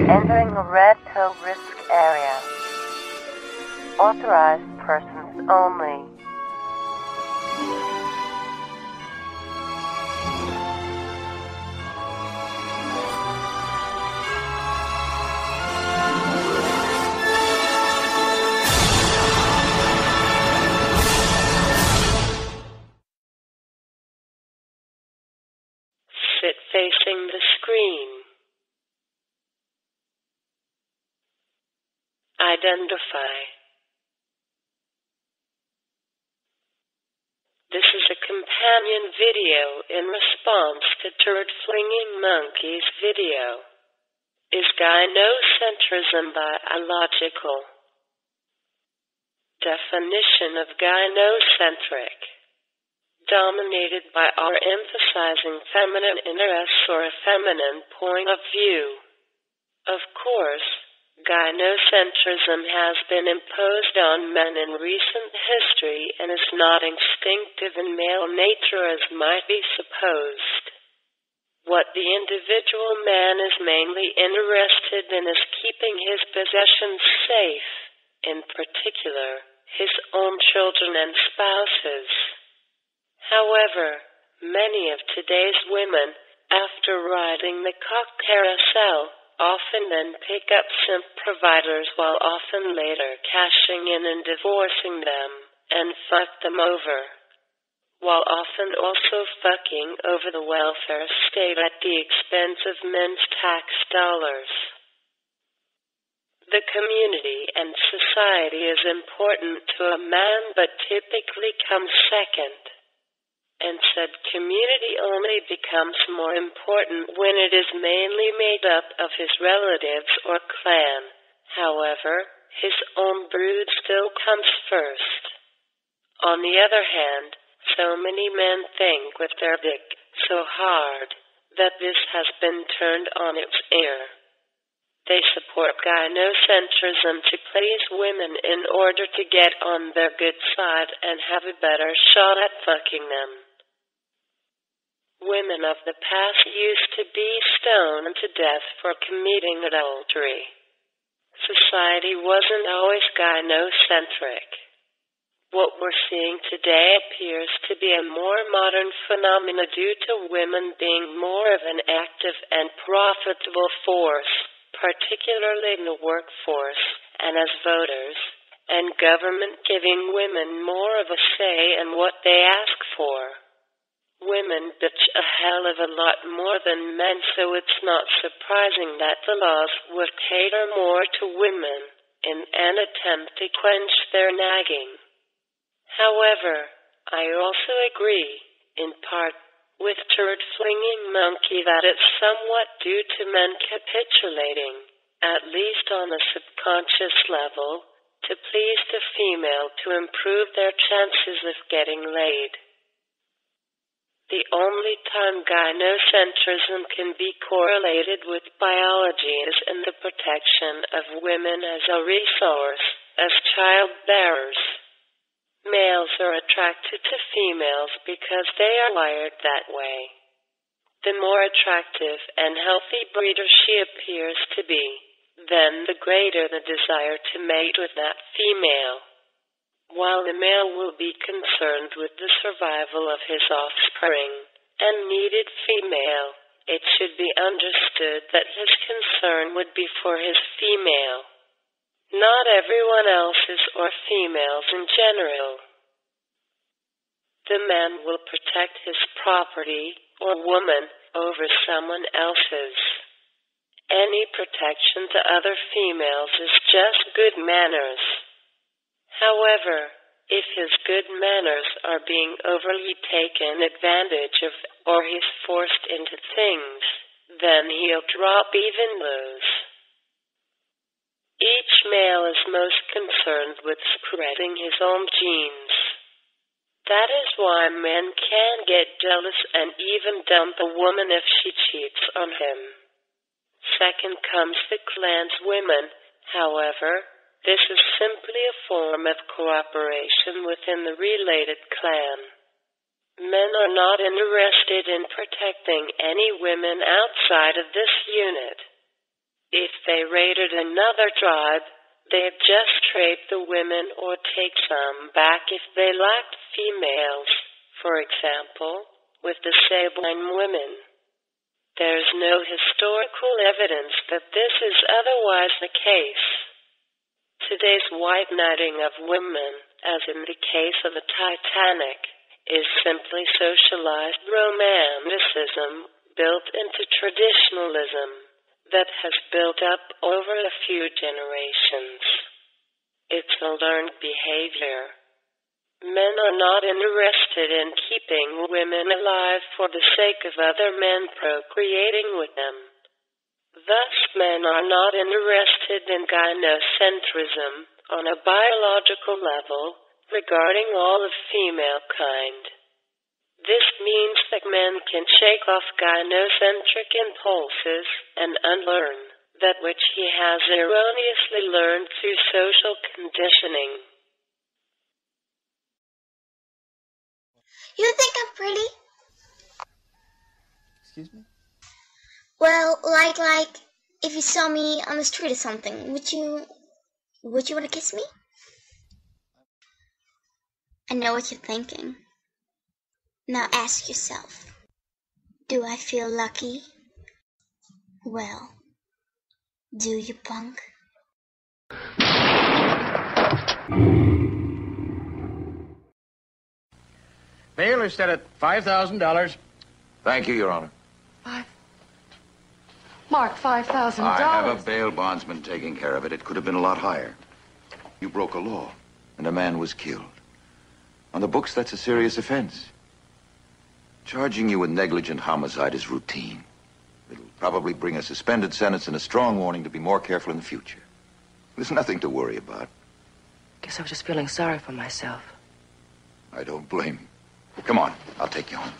Entering a red tow risk area. Authorized persons only. Sit facing the screen. Identify. This is a companion video in response to Turd Flinging Monkey's video. Is Gynocentrism biological? Definition of gynocentric. Dominated by our emphasizing feminine interests or a feminine point of view. Of course, gynocentrism has been imposed on men in recent history and is not instinctive in male nature as might be supposed. What the individual man is mainly interested in is keeping his possessions safe, in particular, his own children and spouses. However, many of today's women, after riding the cock carousel, often then pick up simp providers while often later cashing in and divorcing them, and fuck them over. While often also fucking over the welfare state at the expense of men's tax dollars. The community and society is important to a man but typically comes second. And said community only becomes more important when it is mainly made up of his relatives or clan. However, his own brood still comes first. On the other hand, so many men think with their dick so hard that this has been turned on its ear. They support gynocentrism to please women in order to get on their good side and have a better shot at fucking them. Women of the past used to be stoned to death for committing adultery. Society wasn't always gynocentric. What we're seeing today appears to be a more modern phenomenon due to women being more of an active and profitable force, particularly in the workforce and as voters, and government giving women more of a say in what they ask for. Women bitch a hell of a lot more than men, so it's not surprising that the laws would cater more to women in an attempt to quench their nagging. However, I also agree, in part, with Turd Flinging Monkey that it's somewhat due to men capitulating, at least on a subconscious level, to please the female to improve their chances of getting laid. The only time gynocentrism can be correlated with biology is in the protection of women as a resource, as childbearers. Males are attracted to females because they are wired that way. The more attractive and healthy breeder she appears to be, then the greater the desire to mate with that female. While the male will be concerned with the survival of his offspring and needed female, it should be understood that his concern would be for his female, not everyone else's or females in general. The man will protect his property or woman over someone else's. Any protection to other females is just good manners. However, if his good manners are being overly taken advantage of or he's forced into things, then he'll drop even those. Each male is most concerned with spreading his own genes. That is why men can get jealous and even dump a woman if she cheats on him. Second comes the clan's women, however. This is simply a form of cooperation within the related clan. Men are not interested in protecting any women outside of this unit. If they raided another tribe, they'd just rape the women or take some back if they lacked females, for example, with the Sabine women. There's no historical evidence that this is otherwise the case. Today's white knighting of women, as in the case of the Titanic, is simply socialized romanticism built into traditionalism that has built up over a few generations. It's a learned behavior. Men are not interested in keeping women alive for the sake of other men procreating with them. Thus, men are not interested in gynocentrism on a biological level regarding all of female kind. This means that men can shake off gynocentric impulses and unlearn that which he has erroneously learned through social conditioning. You think I'm pretty? Excuse me? Well, like, if you saw me on the street or something, would you want to kiss me? I know what you're thinking. Now ask yourself, do I feel lucky? Well, do you, punk? Bail is set at $5,000. Thank you, Your Honor. Mark, $5,000. I have a bail bondsman taking care of it. It could have been a lot higher. You broke a law, and a man was killed. On the books, that's a serious offense. Charging you with negligent homicide is routine. It'll probably bring a suspended sentence and a strong warning to be more careful in the future. There's nothing to worry about. Guess I was just feeling sorry for myself. I don't blame you. Come on, I'll take you home.